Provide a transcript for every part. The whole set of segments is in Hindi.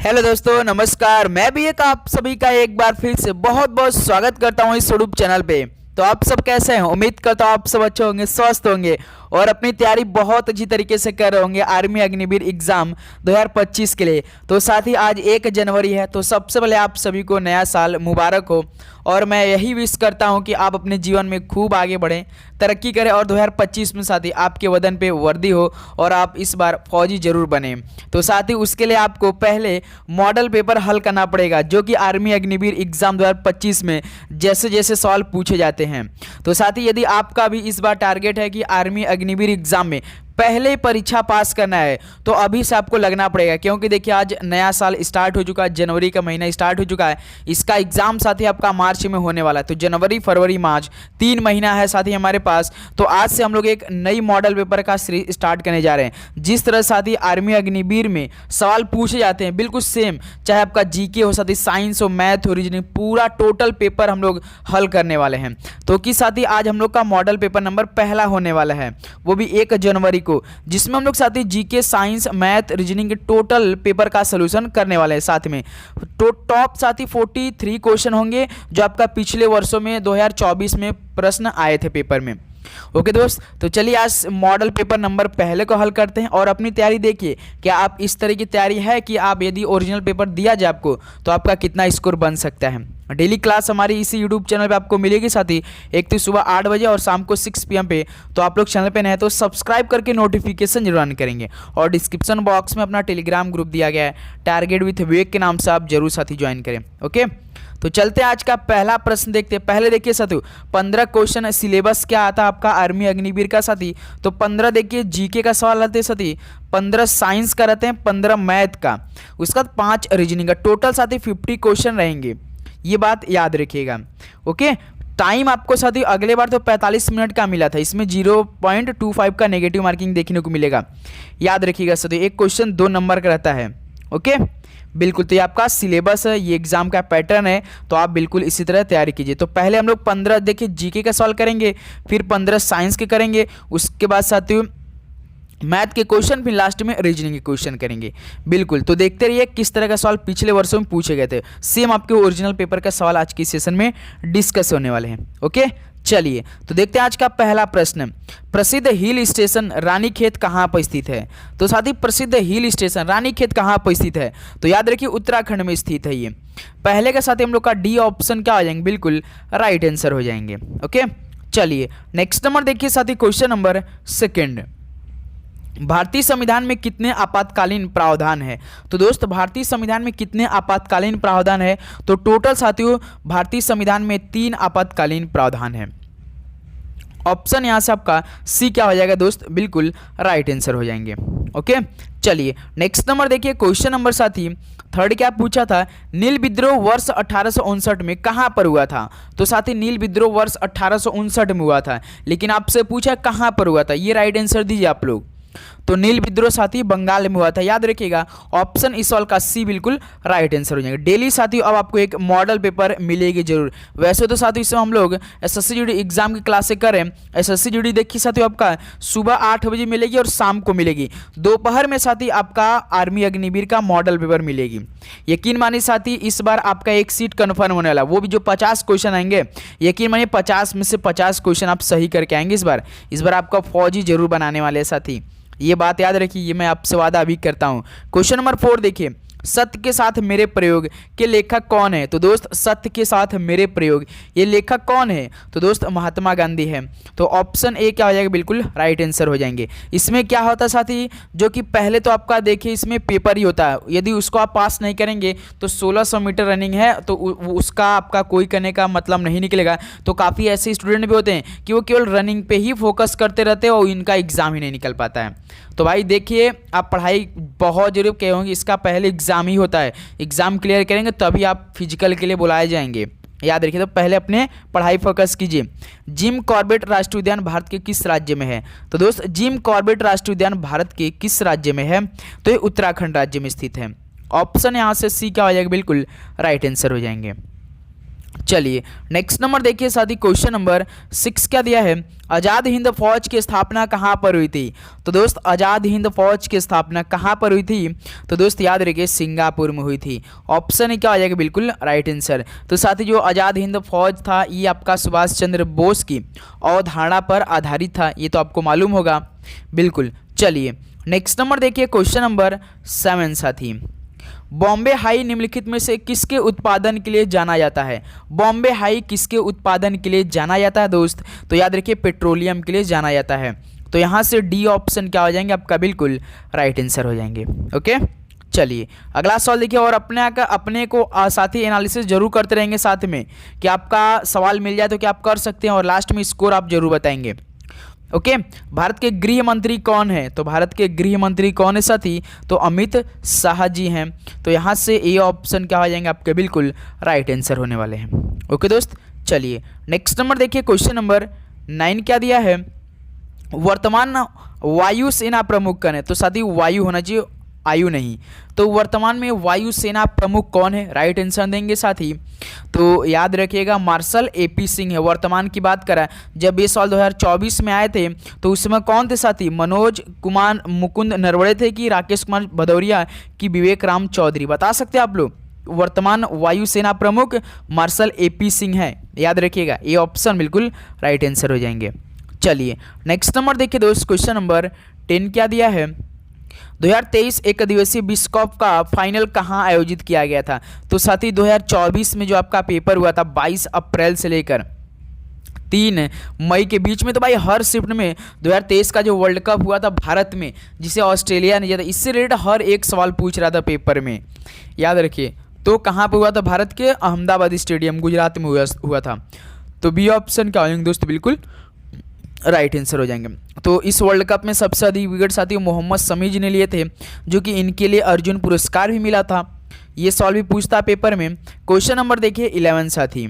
हेलो दोस्तों, नमस्कार। मैं भी एक आप सभी का एक बार फिर से बहुत बहुत स्वागत करता हूं इस यूट्यूब चैनल पे। तो आप सब कैसे हैं? उम्मीद करता हूं आप सब अच्छे होंगे, स्वस्थ होंगे और अपनी तैयारी बहुत अच्छी तरीके से कर रहे होंगे आर्मी अग्निवीर एग्जाम 2025 के लिए। तो साथ ही आज 1 जनवरी है, तो सबसे पहले आप सभी को नया साल मुबारक हो। और मैं यही विश करता हूं कि आप अपने जीवन में खूब आगे बढ़ें, तरक्की करें और 2025 में साथ ही आपके वतन पे वर्दी हो और आप इस बार फौजी जरूर बने। तो साथ ही उसके लिए आपको पहले मॉडल पेपर हल करना पड़ेगा, जो कि आर्मी अग्निवीर एग्जाम 2025 में जैसे जैसे सवाल पूछे जाते हैं। तो साथ ही यदि आपका भी इस बार टारगेट है कि आर्मी अग्निवीर एग्जाम में पहले परीक्षा पास करना है, तो अभी से आपको लगना पड़ेगा, क्योंकि देखिए आज नया साल स्टार्ट हो चुका है, जनवरी का महीना स्टार्ट हो चुका है। इसका एग्जाम साथ ही आपका मार्च में होने वाला है, तो जनवरी फरवरी मार्च 3 महीना है साथ ही हमारे पास। तो आज से हम लोग एक नई मॉडल पेपर का सीरीज स्टार्ट करने जा रहे हैं। जिस तरह साथ ही आर्मी अग्निवीर में सवाल पूछे जाते हैं बिल्कुल सेम, चाहे आपका जीके हो, साथ ही साइंस हो, मैथ हो, रीजनिंग, पूरा टोटल पेपर हम लोग हल करने वाले हैं। तो कि साथ ही आज हम लोग का मॉडल पेपर नंबर पहला होने वाला है, वो भी 1 जनवरी को, जिसमें हम लोग साथ ही जीके, साइंस, मैथ, रीजनिंग के टोटल पेपर का सॉल्यूशन करने वाले हैं। साथ में तो टॉप साथ ही 43 क्वेश्चन होंगे, जो आपका पिछले वर्षों में 2024 में प्रश्न आए थे पेपर में। ओके दोस्त, तो चलिए आज मॉडल पेपर नंबर पहले को हल करते हैं और अपनी तैयारी देखिए। क्या आप इस तरह की तैयारी है कि आप यदि ओरिजिनल पेपर दिया जाए आपको, तो आपका कितना स्कोर बन सकता है। डेली क्लास हमारी इसी यूट्यूब चैनल पे आपको मिलेगी साथ ही, एक तो सुबह 8 बजे और शाम को 6 PM पे। तो आप लोग चैनल पे नए हैं तो सब्सक्राइब करके नोटिफिकेशन जरूर ऑन करेंगे। और डिस्क्रिप्शन बॉक्स में अपना टेलीग्राम ग्रुप दिया गया है, टारगेट विथ विवेक के नाम से, आप जरूर साथी ज्वाइन करें। ओके, तो चलते हैं आज का पहला प्रश्न देखते हैं। पहले देखिए साथियों, 15 क्वेश्चन सिलेबस क्या आता है आपका आर्मी अग्निवीर का साथी। तो 15 देखिए जीके का सवाल आते हैं साथी, 15 साइंस का रहते हैं, 15 मैथ का, उसके बाद 5 रीजनिंग का, टोटल साथी 50 क्वेश्चन रहेंगे। ये बात याद रखिएगा। ओके, टाइम आपको साथी अगले बार तो 45 मिनट का मिला था, इसमें 0.25 का नेगेटिव मार्किंग देखने को मिलेगा। याद रखिएगा साथी, एक क्वेश्चन 2 नंबर का रहता है। ओके बिल्कुल, तो ये आपका सिलेबस है, ये एग्जाम का पैटर्न है, तो आप बिल्कुल इसी तरह तैयारी कीजिए। तो पहले हम लोग 15 देखिए जीके का सवाल करेंगे, फिर 15 साइंस के करेंगे, उसके बाद साथियों मैथ के क्वेश्चन, फिर लास्ट में रीजनिंग के क्वेश्चन करेंगे। बिल्कुल, तो देखते रहिए किस तरह का सवाल पिछले वर्षों में पूछे गए थे। सेम आपके ओरिजिनल पेपर का सवाल आज की सेशन में डिस्कस होने वाले हैं। ओके चलिए, तो देखते हैं आज का पहला प्रश्न। प्रसिद्ध हिल स्टेशन रानीखेत कहाँ पर स्थित है। तो साथ ही प्रसिद्ध हिल स्टेशन रानीखेत कहाँ पर स्थित है, तो याद रखिए उत्तराखंड में स्थित है। ये पहले के साथ ही हम लोग का डी ऑप्शन क्या हो जाएंगे, बिल्कुल राइट आंसर हो जाएंगे। ओके चलिए नेक्स्ट नंबर देखिए साथ ही, क्वेश्चन नंबर 2। भारतीय संविधान में कितने आपातकालीन प्रावधान है। तो दोस्त भारतीय संविधान में कितने आपातकालीन प्रावधान है, तो टोटल साथियों भारतीय संविधान में 3 आपातकालीन प्रावधान है। ऑप्शन यहां से आपका सी क्या हो जाएगा दोस्त, बिल्कुल राइट आंसर हो जाएंगे। ओके चलिए नेक्स्ट नंबर देखिए, क्वेश्चन नंबर साथी 3 क्या पूछा था, नील विद्रोह वर्ष 1859 में कहां पर हुआ था। तो साथी नील विद्रोह वर्ष 1859 में हुआ था, लेकिन आपसे पूछा कहां पर हुआ था, ये राइट आंसर दीजिए आप लोग। तो नील विद्रोह साथी बंगाल में हुआ था। याद रखिएगा ऑप्शन इस सवाल का सी बिल्कुल राइट आंसर हो जाएगा। डेली साथी अब आपको एक मॉडल पेपर मिलेगी जरूर। वैसे तो साथी इसमें हम लोग एसएससी जीडी एग्जाम की क्लासें करें। एसएससी जीडी देखिए साथियों आपका सुबह 8 बजे मिलेगी और शाम को मिलेगी। दोपहर में साथी आपका आर्मी अग्निवीर का मॉडल पेपर मिलेगी। यकीन मानिए साथी इस बार आपका एक सीट कन्फर्म होने वाला, वो भी जो 50 क्वेश्चन आएंगे, यकीन मानिए 50 में से 50 क्वेश्चन आप सही करके आएंगे। इस बार आपका फौजी जरूर बनाने वाले हैं साथी, ये बात याद रखिए, ये मैं आपसे वादा अभी करता हूं। क्वेश्चन नंबर 4 देखिए, सत्य के साथ मेरे प्रयोग के लेखक कौन है। तो दोस्त सत्य के साथ मेरे प्रयोग, ये लेखक कौन है, तो दोस्त महात्मा गांधी है। तो ऑप्शन ए क्या हो जाएगा, बिल्कुल राइट आंसर हो जाएंगे। इसमें क्या होता है साथी, जो कि पहले तो आपका देखिए इसमें पेपर ही होता है, यदि उसको आप पास नहीं करेंगे तो 1600 मीटर रनिंग है, तो उसका आपका कोई करने का मतलब नहीं निकलेगा। तो काफ़ी ऐसे स्टूडेंट भी होते हैं कि वो केवल रनिंग पे ही फोकस करते रहते हैं और इनका एग्जाम ही नहीं निकल पाता है। तो भाई देखिए आप पढ़ाई बहुत जरूर किए होंगे, इसका पहले एग्जाम ही होता है, एग्जाम क्लियर करेंगे तभी आप फिजिकल के लिए बुलाए जाएंगे। याद रखिए, तो पहले अपने पढ़ाई फोकस कीजिए। जिम कॉर्बेट राष्ट्रीय उद्यान भारत के किस राज्य में है। तो दोस्त जिम कॉर्बेट राष्ट्रीय उद्यान भारत के किस राज्य में है, तो ये उत्तराखंड राज्य में स्थित है। ऑप्शन यहाँ से सी क्या हो जाएगा, बिल्कुल राइट आंसर हो जाएंगे। चलिए नेक्स्ट नंबर देखिए साथी, क्वेश्चन नंबर 6 क्या दिया है, आज़ाद हिंद फौज की स्थापना कहाँ पर हुई थी। तो दोस्त आज़ाद हिंद फौज की स्थापना कहाँ पर हुई थी, तो दोस्त याद रखिए सिंगापुर में हुई थी। ऑप्शन क्या आ जाएगा, बिल्कुल राइट आंसर। तो साथी जो आज़ाद हिंद फौज था ये आपका सुभाष चंद्र बोस की अवधारणा पर आधारित था, ये तो आपको मालूम होगा बिल्कुल। चलिए नेक्स्ट नंबर देखिए क्वेश्चन नंबर 7 साथी, बॉम्बे हाई निम्नलिखित में से किसके उत्पादन के लिए जाना जाता है। बॉम्बे हाई किसके उत्पादन के लिए जाना जाता है दोस्त, तो याद रखिए पेट्रोलियम के लिए जाना जाता है। तो यहाँ से डी ऑप्शन क्या हो जाएंगे आपका, बिल्कुल राइट आंसर हो जाएंगे। ओके चलिए अगला सवाल देखिए, और अपने को साथ ही एनालिसिस जरूर करते रहेंगे साथ में, कि आपका सवाल मिल जाए तो क्या आप कर सकते हैं, और लास्ट में स्कोर आप जरूर बताएंगे। ओके भारत के गृह मंत्री कौन है, तो भारत के गृह मंत्री कौन है साथी, तो अमित शाह जी हैं। तो यहाँ से ए ऑप्शन क्या हो जाएंगे आपके, बिल्कुल राइट आंसर होने वाले हैं। ओके दोस्त चलिए नेक्स्ट नंबर देखिए, क्वेश्चन नंबर 9 क्या दिया है, वर्तमान वायुसेना प्रमुख कौन है। तो साथी वायु होना चाहिए, आयु नहीं। तो वर्तमान में वायुसेना प्रमुख कौन है, राइट आंसर देंगे साथी। तो याद रखिएगा मार्शल एपी सिंह है। वर्तमान की बात करें, जब ये साल 2024 में आए थे तो उस समय कौन थे साथी, मनोज कुमार मुकुंद नरवणे थे कि राकेश कुमार भदौरिया कि विवेक राम चौधरी, बता सकते हैं आप लोग। वर्तमान वायुसेना प्रमुख मार्शल एपी सिंह है, याद रखिएगा ये ऑप्शन बिल्कुल राइट आंसर हो जाएंगे। चलिए नेक्स्ट नंबर देखिए दोस्त, क्वेश्चन नंबर 10 क्या दिया है, 2023 एक दिवसीय विश्व कप का फाइनल कहाँ आयोजित किया गया था। तो साथी 2024 में जो आपका पेपर हुआ था 22 अप्रैल से लेकर 3 मई के बीच में, तो भाई हर शिफ्ट में 2023 का जो वर्ल्ड कप हुआ था भारत में, जिसे ऑस्ट्रेलिया ने जीता था, इससे रिलेटेड हर एक सवाल पूछ रहा था पेपर में, याद रखिए। तो कहाँ पर हुआ था, भारत के अहमदाबाद स्टेडियम गुजरात में हुआ था। तो बी ऑप्शन क्या हो जाएंगे दोस्त, बिल्कुल राइट आंसर हो जाएंगे। तो इस वर्ल्ड कप में सबसे अधिक विकेट साथी मोहम्मद शमी जी ने लिए थे, जो कि इनके लिए अर्जुन पुरस्कार भी मिला था। ये सवाल भी पूछता पेपर में। क्वेश्चन नंबर देखिए 11 साथी,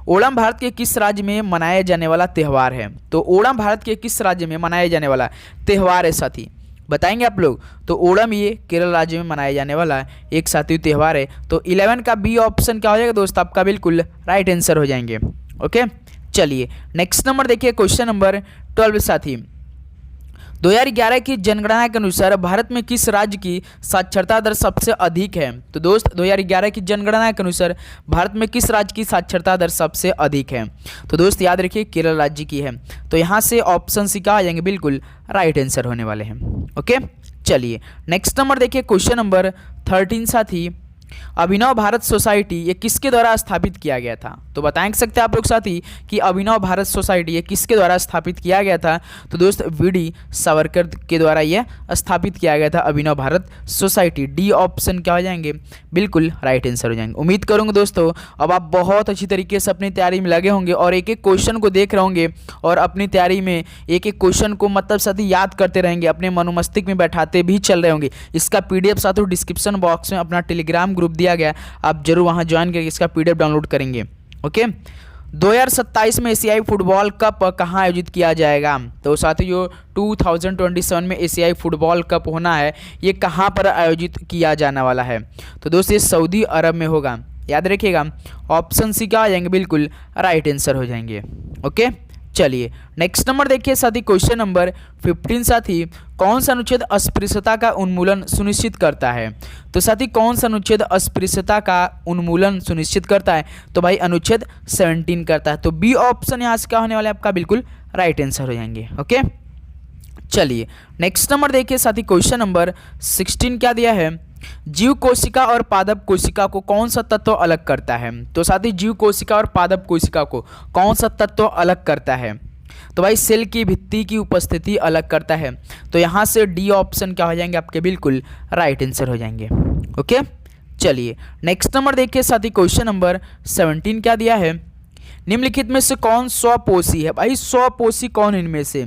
ओणम भारत के किस राज्य में मनाया जाने वाला त्यौहार है। तो ओणम भारत के किस राज्य में मनाया जाने वाला त्यौहार है साथी, बताएंगे आप लोग। तो ओणम ये केरल राज्य में मनाया जाने वाला एक साथी त्यौहार है। तो 11 का बी ऑप्शन क्या हो जाएगा दोस्त, आपका बिल्कुल राइट आंसर हो जाएंगे। ओके चलिए नेक्स्ट नंबर देखिए, क्वेश्चन नंबर 12 साथी, 2011 की जनगणना के अनुसार भारत में किस राज्य की साक्षरता दर सबसे अधिक है। तो दोस्त 2011 की जनगणना के अनुसार भारत में किस राज्य की साक्षरता दर सबसे अधिक है। तो दोस्त याद रखिए केरल राज्य की है। तो यहाँ से ऑप्शन सी क्या आ जाएंगे, बिल्कुल राइट आंसर होने वाले हैं। ओके चलिए नेक्स्ट नंबर देखिए, क्वेश्चन नंबर 13 साथी, अभिनव भारत सोसाइटी ये किसके द्वारा स्थापित किया गया था। तो बता सकते हैं आप लोग साथी कि अभिनव भारत सोसाइटी ये किसके द्वारा स्थापित किया गया था। तो दोस्त वी.डी. सावरकर के द्वारा यह स्थापित किया गया था अभिनव भारत सोसाइटी। डी ऑप्शन क्या हो जाएंगे, बिल्कुल राइट आंसर हो जाएंगे। उम्मीद करूंगा दोस्तों अब आप बहुत अच्छी तरीके से अपनी तैयारी में लगे होंगे और एक एक क्वेश्चन को देख रहे होंगे और अपनी तैयारी में एक एक क्वेश्चन को मतलब साथी याद करते रहेंगे, अपने मनोमस्तिष्क में बैठाते भी चल रहे होंगे। इसका PDF साथों डिस्क्रिप्शन बॉक्स में अपना टेलीग्राम ग्रुप दिया गया, आप जरूर वहां ज्वाइन करके इसका PDF डाउनलोड करेंगे। ओके 2027 में एशियाई फुटबॉल कप कहाँ आयोजित किया जाएगा। तो साथी जो 2027 में एशियाई फुटबॉल कप होना है ये कहाँ पर आयोजित किया जाने वाला है। तो दोस्त ये सऊदी अरब में होगा, याद रखिएगा। ऑप्शन सी क्या आ जाएंगे, बिल्कुल राइट आंसर हो जाएंगे। ओके चलिए नेक्स्ट नंबर देखिए साथी, क्वेश्चन नंबर 15 साथी, कौन सा अनुच्छेद अस्पृश्यता का उन्मूलन सुनिश्चित करता है। तो साथी कौन सा अनुच्छेद अस्पृश्यता का उन्मूलन सुनिश्चित करता है। तो भाई अनुच्छेद 17 करता है। तो बी ऑप्शन यहाँ से क्या होने वाला है आपका, बिल्कुल राइट आंसर हो जाएंगे। ओके चलिए नेक्स्ट नंबर देखिए साथी, क्वेश्चन नंबर 16 क्या दिया है, जीव कोशिका और पादप कोशिका को कौन सा तत्व अलग करता है। तो साथी जीव कोशिका और पादप कोशिका को कौन सा तत्व अलग करता है। तो भाई सेल की भित्ति की उपस्थिति अलग करता है। तो यहाँ से डी ऑप्शन क्या हो जाएंगे आपके, बिल्कुल राइट आंसर हो जाएंगे। ओके चलिए नेक्स्ट नंबर देखिए साथी, क्वेश्चन नंबर 17 क्या दिया है, निम्नलिखित में से कौन स्वपोषी है। भाई स्वपोषी कौन इनमें से,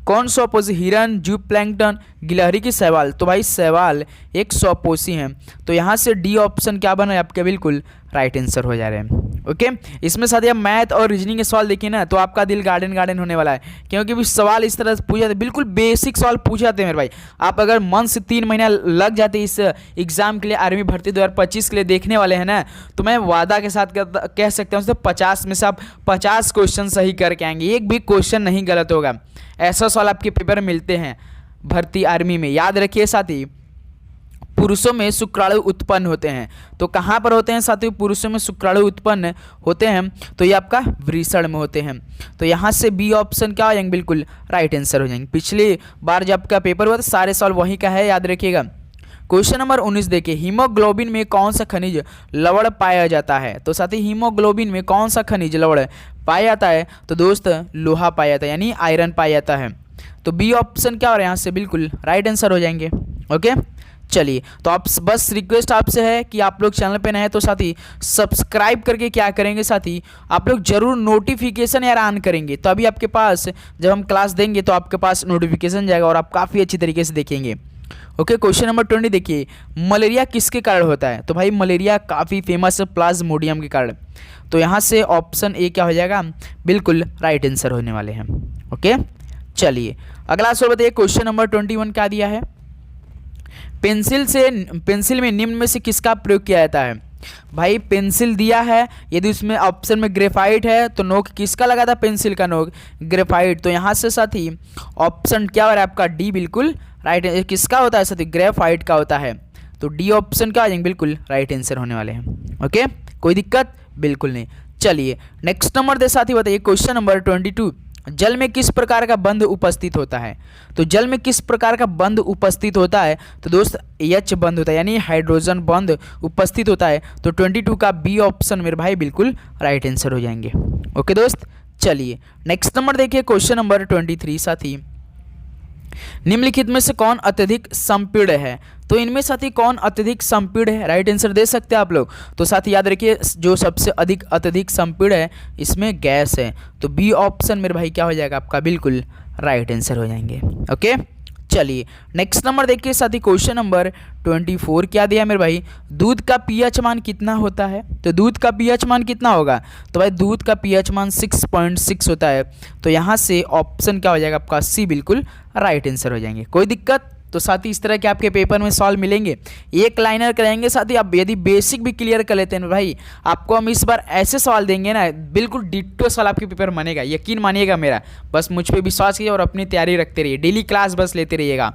कौन स्वपोषी, हिरन, जीव प्लैंकटन, गिलहरी की शैवाल। तो भाई शैवाल एक स्वपोषी हैं। तो यहाँ से डी ऑप्शन क्या बना है आपके, बिल्कुल राइट आंसर हो जा रहे हैं। ओके, इसमें साथ ही आप मैथ और रीजनिंग के सवाल देखिए ना तो आपका दिल गार्डन गार्डन होने वाला है, क्योंकि भी सवाल इस तरह से पूछे जाते हैं, बिल्कुल बेसिक सवाल पूछे जाते हैं मेरे भाई। आप अगर मन से 3 महीना लग जाते इस एग्जाम के लिए, आर्मी भर्ती 2025 के लिए देखने वाले हैं ना, तो मैं वादा के साथ कह सकता हूँ 50 में से आप 50 क्वेश्चन सही करके आएंगे, एक भी क्वेश्चन नहीं गलत होगा। ऐसा सवाल आपके पेपर में मिलते हैं भर्ती आर्मी में। याद रखिए साथी, पुरुषों में शुक्राणु उत्पन्न होते हैं, तो कहाँ पर होते हैं साथियों? पुरुषों में शुक्राणु उत्पन्न होते हैं तो ये आपका वृषण में होते हैं। तो यहाँ से बी ऑप्शन क्या हो जाएंगे? बिल्कुल राइट आंसर हो जाएंगे। पिछली बार जब आपका पेपर हुआ तो सारे सवाल वहीं का है, याद रखिएगा। क्वेश्चन नंबर 19 देखिए, हीमोग्लोबिन में कौन सा खनिज लवण पाया जाता है? तो साथी हीमोग्लोबिन में कौन सा खनिज लवण पाया जाता है? तो दोस्त लोहा पाया जाता है, यानी आयरन पाया जाता है। तो बी ऑप्शन क्या हो रहा है यहाँ से? बिल्कुल राइट आंसर हो जाएंगे। ओके, चलिए, तो आप बस रिक्वेस्ट आपसे है कि आप लोग चैनल पे नए हैं तो साथी सब्सक्राइब करके क्या करेंगे साथी, आप लोग जरूर नोटिफिकेशन यार ऑन करेंगे, तो अभी आपके पास जब हम क्लास देंगे तो आपके पास नोटिफिकेशन जाएगा और आप काफ़ी अच्छी तरीके से देखेंगे। ओके, क्वेश्चन नंबर 20 देखिए, मलेरिया किसके कारण होता है? तो भाई मलेरिया काफ़ी फेमस है प्लाज्मोडियम के कारण। तो यहाँ से ऑप्शन ए क्या हो जाएगा? बिल्कुल राइट आंसर होने वाले हैं। ओके, चलिए अगला सवाल बताइए, क्वेश्चन नंबर 21 क्या दिया है? पेंसिल में निम्न में से किसका प्रयोग किया जाता है? भाई पेंसिल दिया है, यदि उसमें ऑप्शन में ग्रेफाइट है तो नोक किसका लगा था? पेंसिल का नोक ग्रेफाइट। तो यहाँ से साथी ऑप्शन क्या हो रहा है आपका? डी बिल्कुल राइट। किसका होता है साथी? ग्रेफाइट का होता है। तो डी ऑप्शन क्या आ जाएंगे? बिल्कुल राइट आंसर होने वाले हैं। ओके, कोई दिक्कत बिल्कुल नहीं। चलिए नेक्स्ट नंबर दे साथी बताइए, क्वेश्चन नंबर 22, जल में किस प्रकार का बंध उपस्थित होता है? तो जल में किस प्रकार का बंध उपस्थित होता है? तो दोस्त एच बंध होता है, यानी हाइड्रोजन बंध उपस्थित होता है। तो 22 का बी ऑप्शन मेरे भाई बिल्कुल राइट आंसर हो जाएंगे। ओके दोस्त, चलिए नेक्स्ट नंबर देखिए, क्वेश्चन नंबर 23 साथी, निम्नलिखित में से कौन अत्यधिक संपीड़ है? तो इनमें साथी कौन अत्यधिक संपीड़ है? राइट आंसर दे सकते हैं आप लोग। तो साथी याद रखिए, जो सबसे अधिक अत्यधिक संपीड़ है इसमें गैस है। तो बी ऑप्शन मेरे भाई क्या हो जाएगा आपका? बिल्कुल राइट आंसर हो जाएंगे। ओके, चलिए नेक्स्ट नंबर देखिए साथी, क्वेश्चन नंबर 24 क्या दिया मेरे भाई? दूध का पीएच मान कितना होता है? तो दूध का पीएच मान कितना होगा? तो भाई दूध का पीएच मान 6.6 होता है। तो यहाँ से ऑप्शन क्या हो जाएगा आपका? सी बिल्कुल राइट आंसर हो जाएंगे। कोई दिक्कत? तो साथी इस तरह के आपके पेपर में सॉल्व मिलेंगे, एक लाइनर कराएंगे साथी। आप यदि बेसिक भी क्लियर कर लेते हैं भाई, आपको हम इस बार ऐसे सवाल देंगे ना, बिल्कुल डिट्टो सवाल आपके पेपर बनेगा, यकीन मानिएगा मेरा। बस मुझ पर विश्वास कीजिए और अपनी तैयारी रखते रहिए, डेली क्लास बस लेते रहिएगा।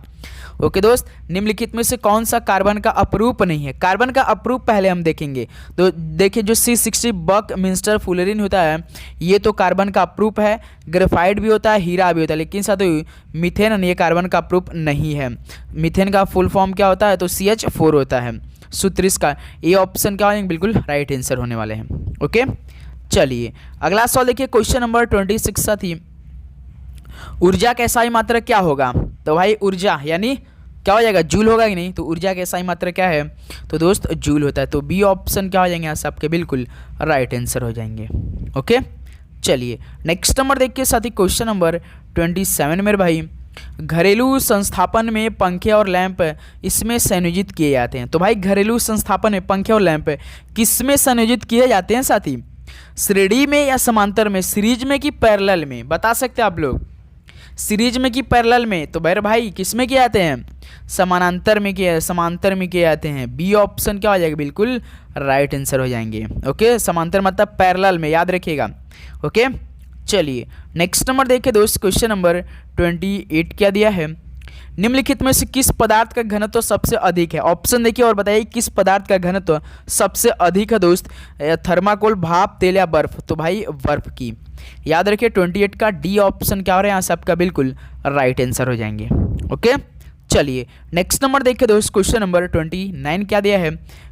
ओके दोस्त, निम्नलिखित में से कौन सा कार्बन का अपरूप नहीं है? कार्बन का अपरूप पहले हम देखेंगे। तो देखिए, जो C60 बकमिंस्टर फुलेरिन होता है ये तो कार्बन का अपरूप है, ग्रेफाइट भी होता है, हीरा भी होता है, लेकिन साथ ही मीथेन ये कार्बन का अपरूप नहीं है। मीथेन का फुल फॉर्म क्या होता है? तो CH4 होता है। सूत्र इसका ये ऑप्शन क्या होंगे? बिल्कुल राइट आंसर होने वाले हैं। ओके, चलिए अगला सवाल देखिए, क्वेश्चन नंबर 26 साथी, ऊर्जा का एसआई मात्रक क्या होगा? तो भाई ऊर्जा यानी क्या हो जाएगा? जूल होगा कि नहीं? तो ऊर्जा का एसआई मात्रक क्या है? तो दोस्त जूल होता है। तो बी ऑप्शन क्या हो जाएंगे यहाँ से आपके? बिल्कुल राइट आंसर हो जाएंगे। ओके, चलिए नेक्स्ट नंबर देखिए साथी, क्वेश्चन नंबर 27 मेरे भाई, घरेलू संस्थापन में पंखे और लैंप इसमें संयोजित किए जाते हैं। तो भाई घरेलू संस्थापन में पंखे और लैंप किस में संयोजित किए जाते हैं साथी? श्रेणी में या समांतर में? सीरीज में कि पैरेलल में? बता सकते हैं आप लोग, सीरीज में कि पैरेलल में? तो भाई किस में किए जाते हैं? समानांतर में किए, समांतर में किए जाते हैं। बी ऑप्शन क्या हो जाएगा? बिल्कुल राइट आंसर हो जाएंगे। ओके, समांतर मतलब पैरेलल में, याद रखिएगा। ओके, चलिए नेक्स्ट नंबर देखिए दोस्त, क्वेश्चन नंबर 28 क्या दिया है? निम्नलिखित में से किस पदार्थ का घनत्व सबसे अधिक है? ऑप्शन देखिए और बताइए किस पदार्थ का घनत्व सबसे अधिक है दोस्त? थर्माकोल, भाप, तेल या बर्फ? तो भाई बर्फ की। याद रखिए 28 का डी ऑप्शन क्या हो रहा है यहाँ से आपका? बिल्कुल राइट आंसर हो जाएंगे। ओके, चलिए नेक्स्ट नंबर देखिए दोस्त, क्वेश्चन नंबर 29 क्या दिया है?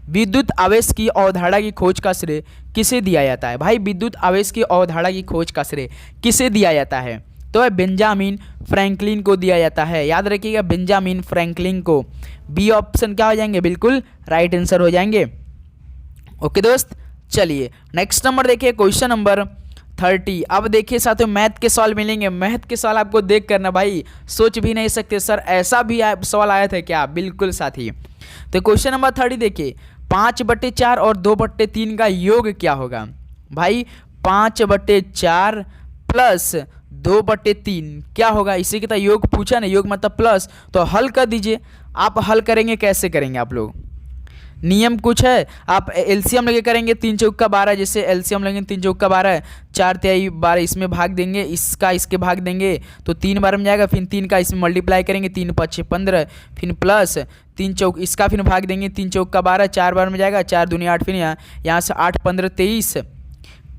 विद्युत आवेश की अवधारणा की खोज का श्रेय किसे दिया जाता है? भाई विद्युत आवेश की अवधारणा की खोज का श्रेय किसे दिया जाता है? तो बेंजामिन फ्रैंकलिन को दिया जाता है। याद रखिएगा बेंजामिन फ्रैंकलिन को। बी ऑप्शन क्या हो जाएंगे? बिल्कुल राइट आंसर हो जाएंगे। ओके दोस्त, चलिए नेक्स्ट नंबर देखिए, क्वेश्चन नंबर 30। अब देखिए साथियों, मैथ के सवाल मिलेंगे। मैथ के सवाल आपको देख करना भाई सोच भी नहीं सकते सर ऐसा भी सवाल आया था क्या? बिल्कुल साथी। तो क्वेश्चन नंबर 30 देखिए, 5/4 और 2/3 का योग क्या होगा भाई? 5/4 प्लस 2/3 क्या होगा? इसी की तरह योग पूछा ना, योग मतलब प्लस, तो हल कर दीजिए। आप हल करेंगे कैसे करेंगे आप लोग? नियम कुछ है, आप एलसीएम लेके करेंगे। 3 चौक का 12, जैसे एलसीएम लेंगे 3 चौक का 12, 4 तिहाई 12, इसमें भाग देंगे, इसका इसके भाग देंगे तो 3 बार में जाएगा। फिर 3 का इसमें मल्टीप्लाई करेंगे, 3 5 15, फिर प्लस 3 चौक इसका फिर भाग देंगे, 3 चौक का 12, 4 बार में जाएगा, 4 दूनी 8, फिर यहाँ से 8 15 23,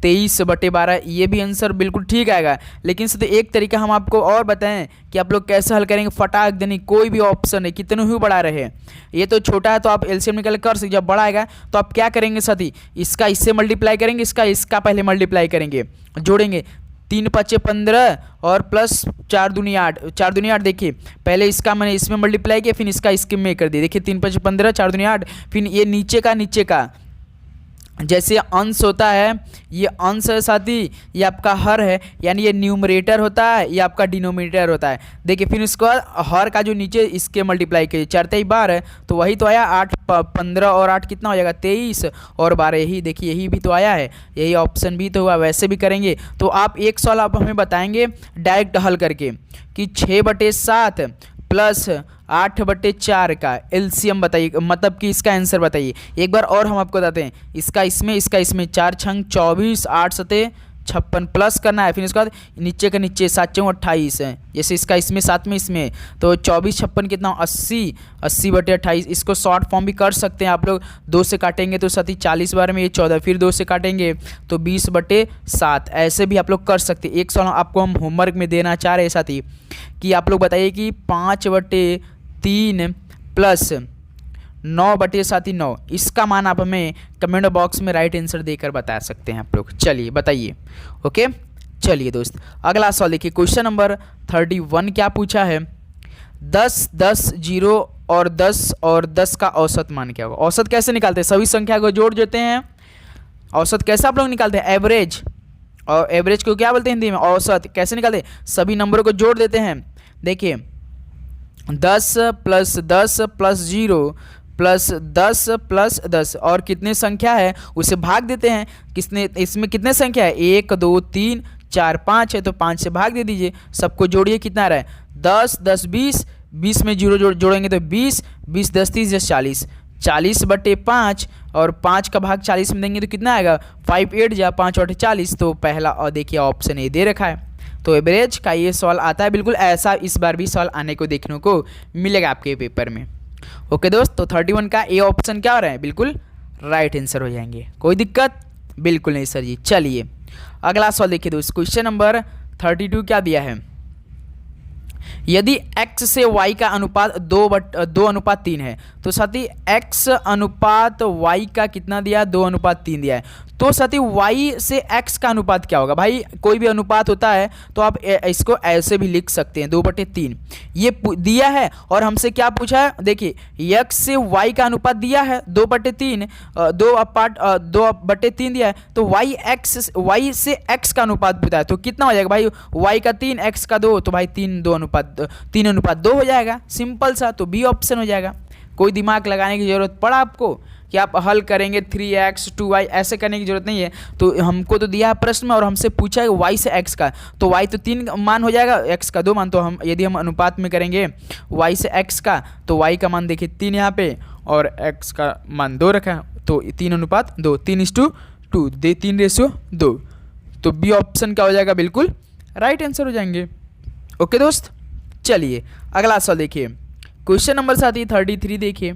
23/12, ये भी आंसर बिल्कुल ठीक आएगा। लेकिन सर एक तरीका हम आपको और बताएं कि आप लोग कैसे हल करेंगे। फटाक देने कोई भी ऑप्शन है, कितने ही बड़ा रहे, ये तो छोटा है तो आप एलसीएम निकाल कर सकते। जब बड़ा आएगा तो आप क्या करेंगे साथी, इसका इससे मल्टीप्लाई करेंगे, इसका पहले मल्टीप्लाई करेंगे, जोड़ेंगे। 3 5 15 और प्लस 4 दूनी 8, 4 दूनी 8। देखिए पहले इसका मैंने इसमें मल्टीप्लाई किया, फिर इसका इसके में कर दिया। देखिए 3 5 15, 4 दूनी 8, फिर ये नीचे का जैसे अंश होता है, ये अंश है साथी, ये आपका हर है, यानी ये न्यूमरेटर होता है, ये आपका डिनोमिनेटर होता है। देखिए फिर इसको हर का जो नीचे इसके मल्टीप्लाई करिए, 4 तिहाई 12 तो वही तो आया। 8 15 और 8 कितना हो जाएगा? 23 और 12, यही देखिए यही भी तो आया है, यही ऑप्शन भी तो हुआ। वैसे भी करेंगे तो आप एक सवाल आप हमें बताएंगे डायरेक्ट हल करके कि 6/7 प्लस 8/4 का एलसीएम बताइए, मतलब कि इसका आंसर बताइए। एक बार और हम आपको बताते हैं, इसका इसमें 4 छंग 24, 8 सते 56 प्लस करना है, फिर इसके बाद नीचे का नीचे 7 चौक 28 है। जैसे इसका इसमें 7 में इसमें तो 24 56 कितना 80, 80/28। इसको शॉर्ट फॉर्म भी कर सकते हैं आप लोग। 2 से काटेंगे तो साथी 40 बार में ये 14, फिर 2 से काटेंगे तो 20/7। ऐसे भी आप लोग कर सकते हैं। एक सवाल आपको हम होमवर्क में देना चाह रहे हैं साथी कि आप लोग बताइए कि 5/3 प्लस 9/9, इसका मान आप हमें कमेंट बॉक्स में राइट आंसर देकर बता सकते हैं आप लोग। चलिए बताइए। ओके चलिए दोस्त, अगला सवाल देखिए। क्वेश्चन नंबर 31 क्या पूछा है? 10 10 0 और 10 का औसत मान क्या होगा? औसत कैसे निकालते हैं? सभी संख्या को जोड़ देते हैं। औसत कैसे आप लोग निकालते हैं? एवरेज। और एवरेज को क्या बोलते हैं हिंदी में? औसत। कैसे निकालते हैं? सभी नंबरों को जोड़ देते हैं। देखिए 10 + 10 + 0 प्लस 10 + 10 और कितने संख्या है उसे भाग देते हैं। किसने इसमें कितने संख्या है? 1 2 3 4 5 है तो 5 से भाग दे दीजिए। सबको जोड़िए, कितना रहा है? 10 10 20, 20 में 0 जोड़ेंगे तो 20, 20 10 30 40, 40/5 और 5 का भाग 40 में देंगे तो कितना आएगा? 5 8 जा 5 8 40। तो पहला और देखिए ऑप्शन ए दे रखा है। तो एवरेज का ये सवाल आता है बिल्कुल ऐसा। इस बार भी सवाल आने को देखने को मिलेगा आपके पेपर में। ओके दोस्त, तो 31 का ए ऑप्शन क्या हो रहा है? बिल्कुल राइट आंसर हो जाएंगे। कोई दिक्कत बिल्कुल नहीं सर जी। चलिए अगला सवाल देखिए दोस्त। क्वेश्चन नंबर 32 क्या दिया है? यदि x से y का अनुपात 2:3 है तो साथी x अनुपात y का कितना दिया? 2:3 दिया है। तो साथी y से x का अनुपात क्या होगा? भाई कोई भी अनुपात होता है तो आप इसको ऐसे भी लिख सकते हैं, 2/3 ये दिया है। और हमसे क्या पूछा है? देखिए x से y का अनुपात दिया है 2/3, 2/3 दिया है। तो y से x का अनुपात पूछा है तो कितना हो जाएगा भाई? y का 3, x का 2, तो भाई 3:2 हो जाएगा। सिंपल सा, तो बी ऑप्शन हो जाएगा। कोई दिमाग लगाने की जरूरत पड़ा आपको कि आप हल करेंगे 3x 2y ऐसे करने की जरूरत नहीं है। तो हमको तो दिया है प्रश्न में और हमसे पूछा है y से x का, तो y तो 3 मान हो जाएगा, x का 2 मान। तो हम यदि हम अनुपात में करेंगे y से x का तो y का मान देखिए 3 यहाँ पे और x का मान 2 रखा है। तो 3:2, 3:2 दे 3:2। तो बी ऑप्शन क्या हो जाएगा? बिल्कुल राइट आंसर हो जाएंगे। ओके दोस्त, चलिए अगला सवाल देखिए। क्वेश्चन नंबर 33 देखिए।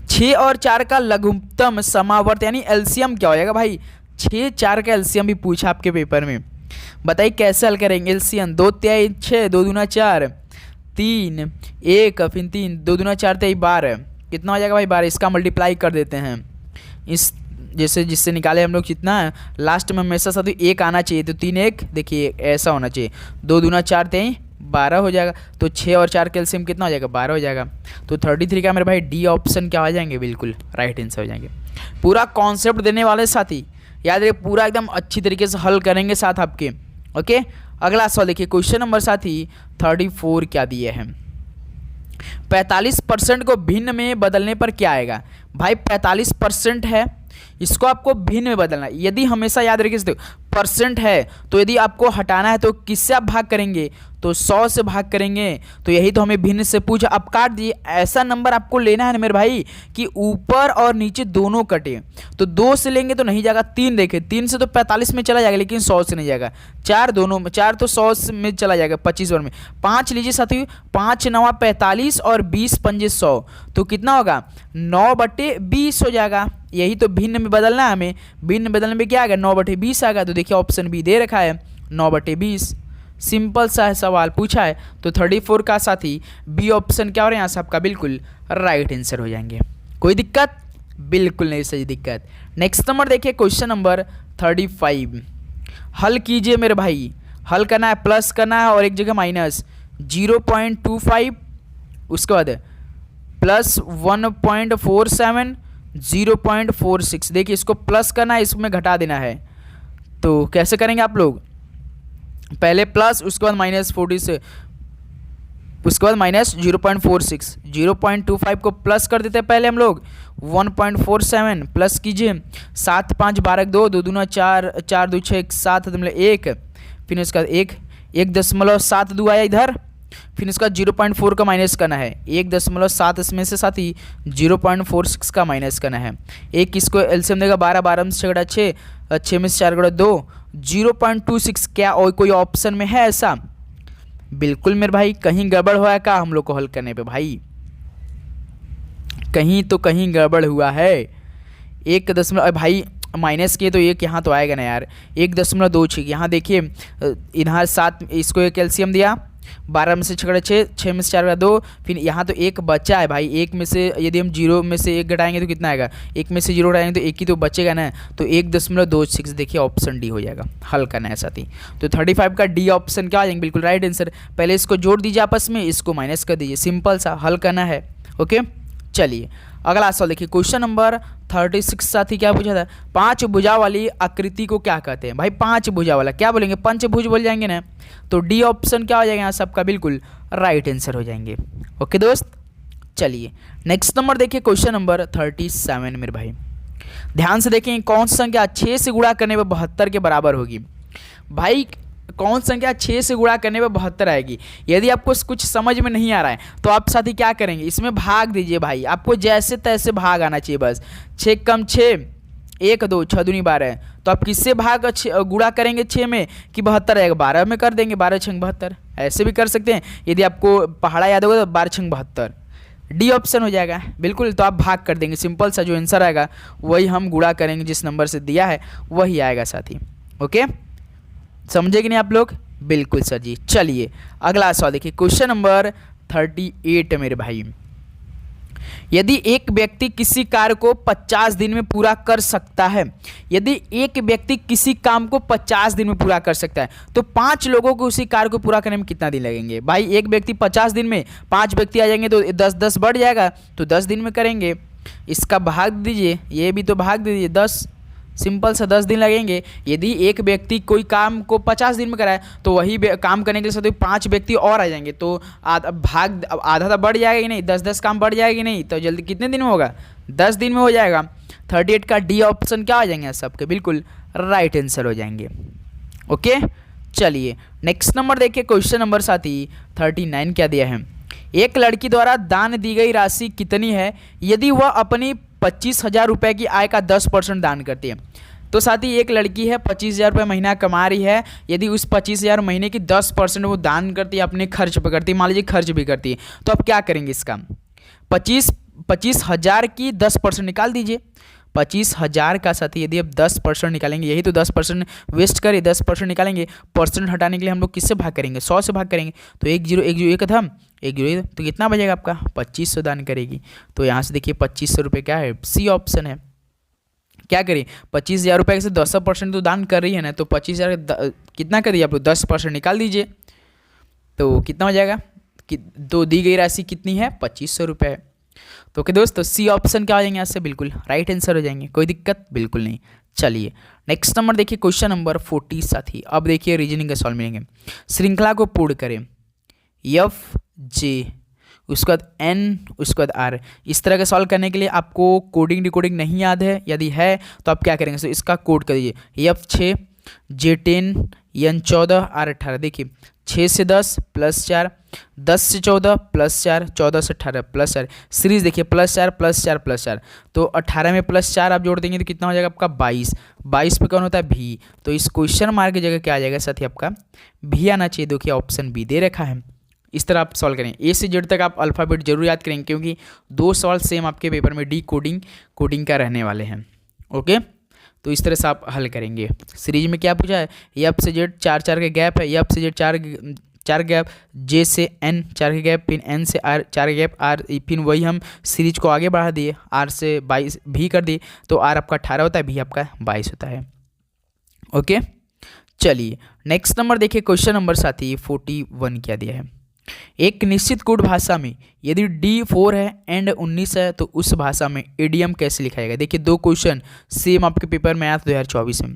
6 और 4 का लघुत्तम समावर्त यानी एलसीएम क्या हो जाएगा भाई? 6 4 का एलसीएम भी पूछा आपके पेपर में। बताइए कैसे हल करेंगे एलसीएम? 2 तिहाई 6, 2 दूना 4, 3 1 फिर 3, 2 दूना 4 तिहाई 12, कितना हो जाएगा भाई? 12। इसका मल्टीप्लाई कर देते हैं इस जैसे जिससे निकाले हम लोग कितना है। लास्ट में हमेशा साथ 1 आना चाहिए तो 3 1 देखिए ऐसा होना चाहिए। 2 दूना 4 तिहाई 12 हो जाएगा। तो 6 और 4 कैल्शियम कितना हो जाएगा? 12 हो जाएगा। तो 33 का मेरे भाई डी ऑप्शन क्या हो जाएंगे? बिल्कुल राइट आंसर हो जाएंगे। पूरा कॉन्सेप्ट देने वाले साथी याद रखिए, पूरा एकदम अच्छी तरीके से हल करेंगे साथ आपके। ओके अगला सवाल देखिए। क्वेश्चन नंबर 34 क्या दिए हैं? 45% को भिन्न में बदलने पर क्या आएगा? भाई 45% है, इसको आपको भिन्न में बदलना है। यदि हमेशा याद रखिए परसेंट है तो यदि आपको हटाना है तो किससे आप भाग करेंगे? तो 100 से भाग करेंगे। तो यही तो हमें भिन्न से पूछा। अब काट दिए। ऐसा नंबर आपको लेना है ना मेरे भाई कि ऊपर और नीचे दोनों कटे। तो 2 से लेंगे तो नहीं जाएगा, 3 देखें, 3 से तो 45 में चला जाएगा लेकिन 100 से नहीं जाएगा। 4 दोनों में, 4 तो 100 में चला जाएगा 25 और में। 5 लीजिए साथी, 5 9 45 और 20 पंजे 100, तो कितना होगा? 9/20 हो जाएगा। यही तो भिन्न में बदलना है हमें। भिन्न में बदलने में क्या आएगा? 9/20 आएगा। तो देखिए ऑप्शन बी दे रखा है 9/20। सिंपल सा है, सवाल पूछा है तो 34 का साथी बी ऑप्शन क्या हो रहा है यहाँ से आपका बिल्कुल राइट आंसर हो जाएंगे। कोई दिक्कत? बिल्कुल नहीं सही दिक्कत। नेक्स्ट नंबर देखिए, क्वेश्चन नंबर 35। हल कीजिए मेरे भाई। हल करना है, प्लस करना है और एक जगह माइनस। 0.25, उसके बाद प्लस 1.47, 0.46। देखिए इसको प्लस करना है, इसमें घटा देना है। तो कैसे करेंगे आप लोग? पहले प्लस, उसके बाद माइनस 40 से, उसके बाद माइनस 0.46। 0.25 को प्लस कर देते हैं पहले हम लोग। 1.47 प्लस कीजिए। 7 5 12 2, 2 दूना 4, 4 2 6, 7 1, फिर उसके बाद 1.7 आया इधर। फिर इसका 0.4 का माइनस करना है। 1.7 इसमें से साथ ही 0.46 का माइनस करना है। एक इसको एलसीएम देगा 12, 12 में से 6 6, 6 में से 4 2, 0.26। क्या और कोई ऑप्शन में है ऐसा? बिल्कुल मेरे भाई, कहीं गड़बड़ हुआ है क्या हम लोग को हल करने पे? भाई कहीं गड़बड़ हुआ है। 1 भाई माइनस किए तो एक यहाँ तो आएगा ना यार। 1.26 यहाँ देखिए, इधर 7, इसको एक एलसीएम दिया 12 में से 6 6 में से 4 2, फिर यहाँ तो एक बचा है भाई। एक में से यदि हम 0 में से 1 घटाएंगे तो कितना आएगा? 1 में से 0 घटाएंगे तो 1 ही तो बचेगा ना। तो 1.26 देखिए ऑप्शन डी हो जाएगा। हल करना है साथ ही। तो 35 का डी ऑप्शन क्या आ जाएंगे? बिल्कुल राइट आंसर। पहले इसको जोड़ दीजिए आपस में, इसको माइनस कर दीजिए। सिंपल सा हल करना है। ओके चलिए अगला सवाल देखिए, क्वेश्चन नंबर 36 साथी क्या पूछा था? 5 भुजा वाली आकृति को क्या कहते हैं? भाई 5 भुजा वाला क्या बोलेंगे? पंचभुज बोल जाएंगे ना। तो डी ऑप्शन क्या हो जाएगा यहाँ सबका बिल्कुल राइट आंसर हो जाएंगे। ओके दोस्त चलिए नेक्स्ट नंबर देखिए, क्वेश्चन नंबर 37 मेरे भाई ध्यान से देखें। कौन सी संख्या 6 से गुणा करने पर 72 के बराबर होगी? भाई कौन संख्या 6 से गुणा करने पर 72 आएगी? यदि आपको कुछ समझ में नहीं आ रहा है तो आप साथी क्या करेंगे? इसमें भाग दीजिए भाई, आपको जैसे तैसे भाग आना चाहिए बस। 6 कम 6, 1 2, 6 दूनी 12। तो आप किससे भाग गुणा करेंगे 6 में कि 72 आएगा? 12 में कर देंगे, 12 6 72। ऐसे भी कर सकते हैं। यदि आपको पहाड़ा याद होगा तो 12 6 72 डी ऑप्शन हो जाएगा बिल्कुल। तो आप भाग कर देंगे, सिंपल सा जो आंसर आएगा वही हम गुणा करेंगे, जिस नंबर से दिया है वही आएगा साथी। ओके समझे कि नहीं आप लोग? बिल्कुल सर जी। चलिए अगला सवाल देखिए, क्वेश्चन नंबर 38 मेरे भाई। यदि एक व्यक्ति किसी कार्य को 50 दिन में पूरा कर सकता है, यदि एक व्यक्ति किसी काम को 50 दिन में पूरा कर सकता है तो 5 लोगों को उसी कार्य को पूरा करने में कितना दिन लगेंगे? भाई एक व्यक्ति 50 दिन में, 5 व्यक्ति आ जाएंगे तो 10 बढ़ जाएगा, तो 10 दिन में करेंगे। इसका भाग दीजिए, ये भी तो भाग दीजिए 10, सिंपल सा 10 दिन लगेंगे। यदि एक व्यक्ति कोई काम को 50 दिन में कराए तो वही काम करने के लिए साथ 5 व्यक्ति और आ जाएंगे, तो भाग आधा तो बढ़ जाएगा कि नहीं? 10 काम बढ़ जाएगा कि नहीं? तो जल्दी कितने दिन में होगा? 10 दिन में हो जाएगा। 38 का डी ऑप्शन क्या आ जाएंगे सबके बिल्कुल राइट आंसर हो जाएंगे। ओके चलिए नेक्स्ट नंबर देखिए, क्वेश्चन नंबर साथी 39 क्या दिया है? एक लड़की द्वारा दान दी गई राशि कितनी है यदि वह अपनी 25,000 रुपये की आय का 10% दान करती है? तो साथी एक लड़की है 25,000 रुपये महीना कमा रही है, यदि उस 25,000 महीने की 10% वो दान करती है, अपने खर्च पे करती है, मान लीजिए खर्च भी करती है, तो आप क्या करेंगे? इसका 25,000 की 10% निकाल दीजिए। 25,000 का साथी यदि आप 10% निकालेंगे, यही तो 10% वेस्ट करे, 10% निकालेंगे। परसेंट हटाने के लिए हम लोग किससे भाग करेंगे? 100 से भाग करेंगे। तो 1 0 1 0 1 था, 1 0 तो कितना बचेगा आपका? 2500 दान करेगी। तो यहाँ से देखिए 2500 रुपये क्या है? सी ऑप्शन है। क्या करिए 25,000 रुपये से 10% तो दान कर रही है ना, तो 25,000 कितना करिए आप लोग? 10% निकाल दीजिए तो कितना हो जाएगा? कि तो दी गई राशि कितनी है? 2500 रुपये है। तो ओके दोस्तों सी ऑप्शन क्या हो जाएंगे यहाँ से बिल्कुल राइट आंसर हो जाएंगे। कोई दिक्कत बिल्कुल नहीं। चलिए नेक्स्ट नंबर देखिए, क्वेश्चन नंबर 40 साथी। अब देखिए रीजनिंग का सॉल्व मिलेंगे। श्रृंखला को पूर्ण करें। एफ जे उसके बाद एन, उसके बाद आर। इस तरह का सॉल्व करने के लिए आपको कोडिंग डिकोडिंग नहीं याद है, यदि है तो आप क्या करेंगे, तो इसका कोड कर दीजिए F6 J10 N14 R18। देखिए 6 से 10 प्लस 4, 10 से 14 प्लस 4, 14 से 18 प्लस 4। सीरीज देखिए +4 +4 +4, तो 18 में +4 आप जोड़ देंगे तो कितना हो जाएगा आपका 22। 22 पे कौन होता है भी, तो इस क्वेश्चन मार्क की जगह क्या आ जाएगा साथी, आपका भी आना चाहिए। देखिए ऑप्शन बी दे रखा है। इस तरह आप सॉल्व करें, ए से जेड तक आप अल्फ़ाबेट जरूर याद करेंगे, क्योंकि 2 सवाल सेम आपके पेपर में डी कोडिंग का रहने वाले हैं। ओके, तो इस तरह से आप हल करेंगे। सीरीज में क्या पूछा है, एफ से जेड 4 के गैप है, एफ से जेड 4 गैप, जे से एन 4 के गैप, फिर एन से आर 4 के गैप, आर फिर वही हम सीरीज को आगे बढ़ा दिए, आर से 22 भी कर दिए, तो आर आपका 18 होता है, भी आपका 22 होता है। ओके, चलिए नेक्स्ट नंबर देखिए, क्वेश्चन नंबर साथी 41 क्या दिया है। एक निश्चित कोड भाषा में यदि D4 है एंड 19 है तो उस भाषा में इडियम कैसे लिखा जाएगा। देखिए 2 क्वेश्चन सेम आपके पेपर में आया 2024 में।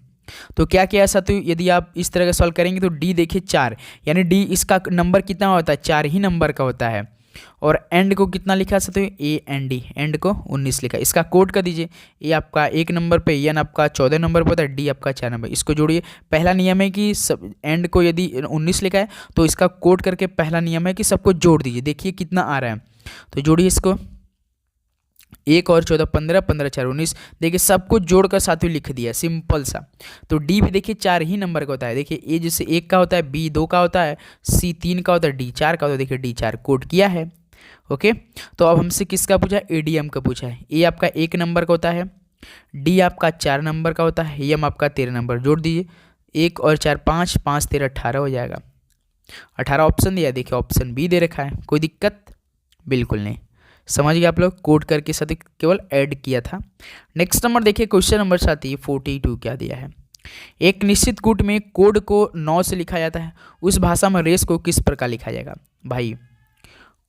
तो क्या किया साथियों, यदि आप इस तरह का सॉल्व करेंगे तो D देखिए 4, यानी D इसका नंबर कितना होता है, 4 ही नंबर का होता है। और एंड को कितना लिखा साथियों, AND, एंड को 19 लिखा। इसका कोड कर दीजिए, ए आपका 1 नंबर पे, एन आपका 14 नंबर पर होता है, डी आपका 4 नंबर। इसको जोड़िए। पहला नियम है कि सब एंड को यदि 19 लिखा है तो इसका कोड करके पहला नियम है कि सबको जोड़ दीजिए। देखिए कितना आ रहा है, तो जोड़िए इसको, 1 और 14 15, 15 4 19। देखिए सब कुछ जोड़कर साथियों लिख दिया, सिंपल सा। तो डी भी देखिए 4 ही नंबर का होता है। देखिए ए जैसे 1 का होता है, बी 2 का होता है, सी 3 का होता है, डी 4 का होता है। देखिए डी 4 कोड किया है। ओके, तो अब हमसे किसका पूछा है, एडीएम का पूछा है। ए आपका 1 नंबर का होता है, डी आपका 4 नंबर का होता है, एम आपका 13 नंबर। जोड़ दीजिए, 1 और 4 5, 5 13 18 हो जाएगा। 18 ऑप्शन दिया, देखिए ऑप्शन बी दे रखा है। कोई दिक्कत बिल्कुल नहीं, समझ गए आप लोग, कोड करके साथी केवल ऐड किया था। नेक्स्ट नंबर देखिए, क्वेश्चन नंबर साथी 42 क्या दिया है। एक निश्चित कूट में कोड को 9 से लिखा जाता है, उस भाषा में रेस को किस प्रकार लिखा जाएगा। भाई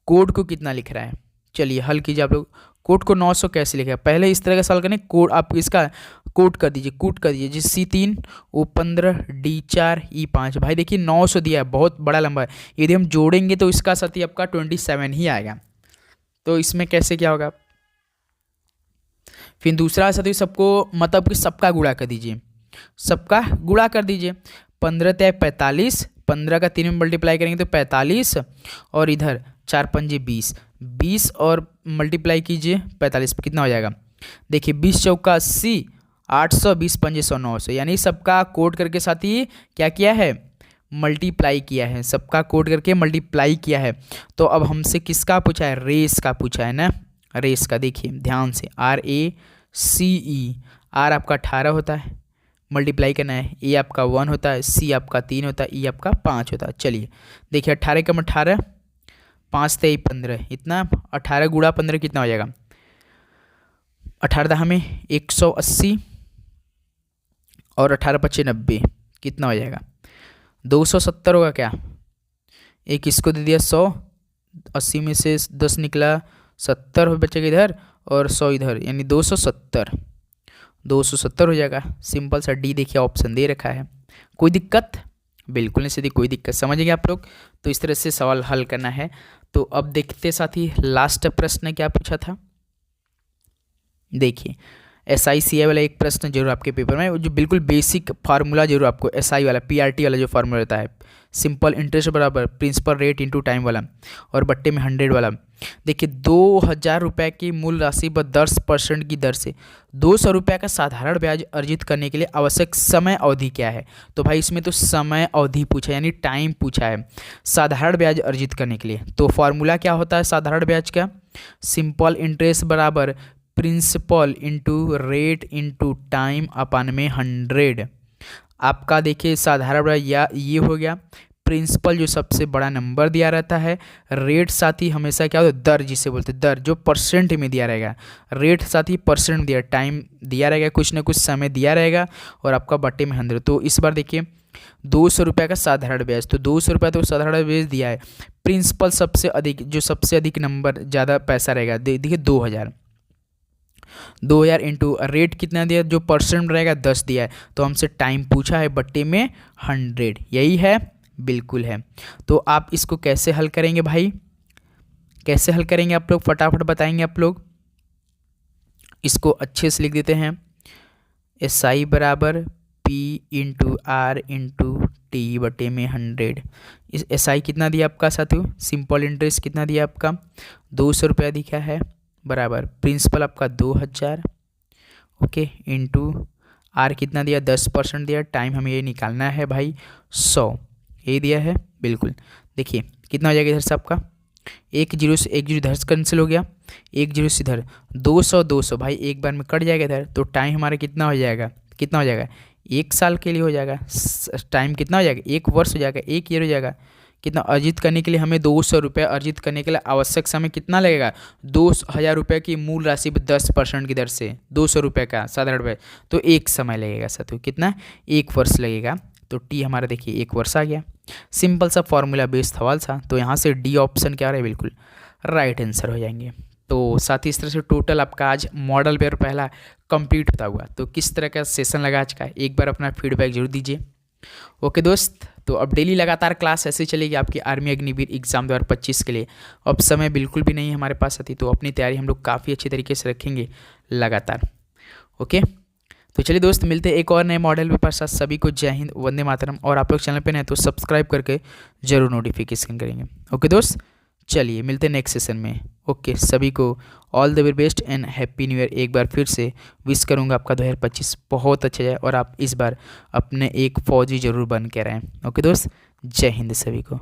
कोड को कितना लिख रहा है, चलिए हल कीजिए आप लोग। कोड को 900 कैसे लिखेगा, पहले इस तरह का सवाल करें। कोड आप इसका कोड कर दीजिए, कूट कर दीजिए। जी C3 O15 D4 E5। भाई देखिए 900 दिया है, बहुत बड़ा लंबा है। यदि हम जोड़ेंगे तो इसका साथी आपका 27 ही आएगा। तो इसमें कैसे क्या होगा, फिर दूसरा साथी सबको मतलब कि सबका गुणा कर दीजिए, सबका गुणा कर दीजिए। 15 × 45, 15 का 3 में मल्टीप्लाई करेंगे तो 45, और इधर 4 पंजे 20, 20 और मल्टीप्लाई कीजिए 45 पे, कितना हो जाएगा। देखिए 20 चौका 80, 800, 20 पंजे 100, 900। यानी सबका कोड करके साथ ही क्या किया है, मल्टीप्लाई किया है। सबका कोड करके मल्टीप्लाई किया है। तो अब हमसे किसका पूछा है, रेस का पूछा है ना। रेस का देखिए ध्यान से, RACE। आर आपका 18 होता है, मल्टीप्लाई करना है। ए आपका 1 होता है, सी आपका 3 होता है, ई आपका 5 होता है। चलिए देखिए 18 कम 18, 5 × 15, इतना 18 गुणा 15 कितना हो जाएगा। 18 हमें 180, और 18 × 5 90, कितना हो जाएगा 270 होगा क्या। एक इसको दे दिया 100, 80 में से 10 निकला 70 बचेगा इधर, और 100 इधर, यानी 270 हो जाएगा। सिंपल सा डी देखिए ऑप्शन दे रखा है। कोई दिक्कत बिल्कुल नहीं सीधी, कोई दिक्कत, समझ गए आप लोग। तो इस तरह से सवाल हल करना है। तो अब देखते साथी लास्ट प्रश्न क्या पूछा था। देखिए SI वाला एक प्रश्न जरूर आपके पेपर में, जो बिल्कुल बेसिक फार्मूला जरूर आपको, SI वाला PRT वाला जो फार्मूला रहता है, सिंपल इंटरेस्ट बराबर प्रिंसिपल रेट इनटू टाइम वाला, और बट्टे में 100 वाला। देखिए 2000 रुपये की मूल राशि पर 10% की दर से 200 रुपये का साधारण ब्याज अर्जित करने के लिए आवश्यक समय अवधि क्या है। तो भाई इसमें तो समय अवधि पूछा है, यानी टाइम पूछा है साधारण ब्याज अर्जित करने के लिए। तो फॉर्मूला क्या होता है साधारण ब्याज का, सिंपल इंटरेस्ट बराबर principal into rate into time upon में 100। आपका देखिए साधारण ब्याज या ये हो गया, प्रिंसिपल जो सबसे बड़ा नंबर दिया रहता है, रेट साथ ही हमेशा क्या होता है दर, जिसे बोलते हैं दर, जो परसेंट में दिया रहेगा। रेट साथ ही परसेंट दिया, टाइम दिया रहेगा, कुछ ना कुछ समय दिया रहेगा, और आपका बट्टे में 100। तो इस बार देखिए 200 रुपये का साधारण ब्याज, तो 200 रुपये तो साधारण ब्याज दिया है। प्रिंसिपल सबसे अधिक, जो सबसे अधिक नंबर ज़्यादा पैसा रहेगा, देखिए 2000 इंटू रेट कितना दिया, जो परसेंट रहेगा 10 दिया है। तो हमसे टाइम पूछा है, बट्टे में 100, यही है, बिल्कुल है। तो आप इसको कैसे हल करेंगे भाई, कैसे हल करेंगे आप लोग, फटाफट बताएंगे आप लोग। इसको अच्छे से लिख देते हैं, SI बराबर P into R into T बटे में 100। इस SI कितना दिया आपका साथियों, सिंपल इंटरेस्ट कितना दिया आपका 200 रुपया दिखा है, बराबर प्रिंसिपल आपका 2000, ओके, इंटू R कितना दिया 10% दिया, टाइम हमें ये निकालना है भाई 100, ये दिया है बिल्कुल। देखिए कितना हो जाएगा इधर से आपका, एक जीरो से एक जीरो इधर से कैंसिल हो गया, एक जीरो से इधर 200 200 भाई एक बार में कट जाएगा इधर, तो टाइम हमारा कितना हो जाएगा, कितना हो जाएगा 1 साल के लिए हो जाएगा। टाइम कितना हो जाएगा 1 वर्ष हो जाएगा, 1 ईयर हो जाएगा। कितना अर्जित करने के लिए हमें 200 रुपये अर्जित करने के लिए आवश्यक समय कितना लगेगा, 2000 रुपये की मूल राशि पर 10% की दर से 200 रुपये का साधारण रुपये, तो एक समय लगेगा साथियों, कितना 1 वर्ष लगेगा। तो टी हमारा देखिए 1 वर्ष आ गया। सिंपल सा फॉर्मूला बेस्ड सवाल था, तो यहाँ से डी ऑप्शन क्या रहा है, बिल्कुल राइट आंसर हो जाएंगे। तो साथ ही इस तरह से टोटल आपका आज मॉडल पेपर पहला कंप्लीट होता हुआ। तो किस तरह का सेशन लगा आज का, एक बार अपना फीडबैक जरूर दीजिए। ओके दोस्त, तो अब डेली लगातार क्लास ऐसे चलेगी आपकी आर्मी अग्निवीर एग्जाम 2025 के लिए। अब समय बिल्कुल भी नहीं है हमारे पास आती, तो अपनी तैयारी हम लोग काफ़ी अच्छी तरीके से रखेंगे लगातार। ओके, तो चलिए दोस्त, मिलते हैं एक और नए मॉडल पेपर साथ। सभी को जय हिंद, वंदे मातरम। और आप लोग चैनल पे नए तो सब्सक्राइब करके जरूर नोटिफिकेशन करेंगे। ओके दोस्त, चलिए मिलते हैं नेक्स्ट सेशन में। ओके, सभी को all the very best and happy new year एक बार फिर से विश करूंगा। आपका 2025 बहुत अच्छा जाए और आप इस बार अपने एक फौजी जरूर बन के रहें। ओके दोस्त, जय हिंद सभी को।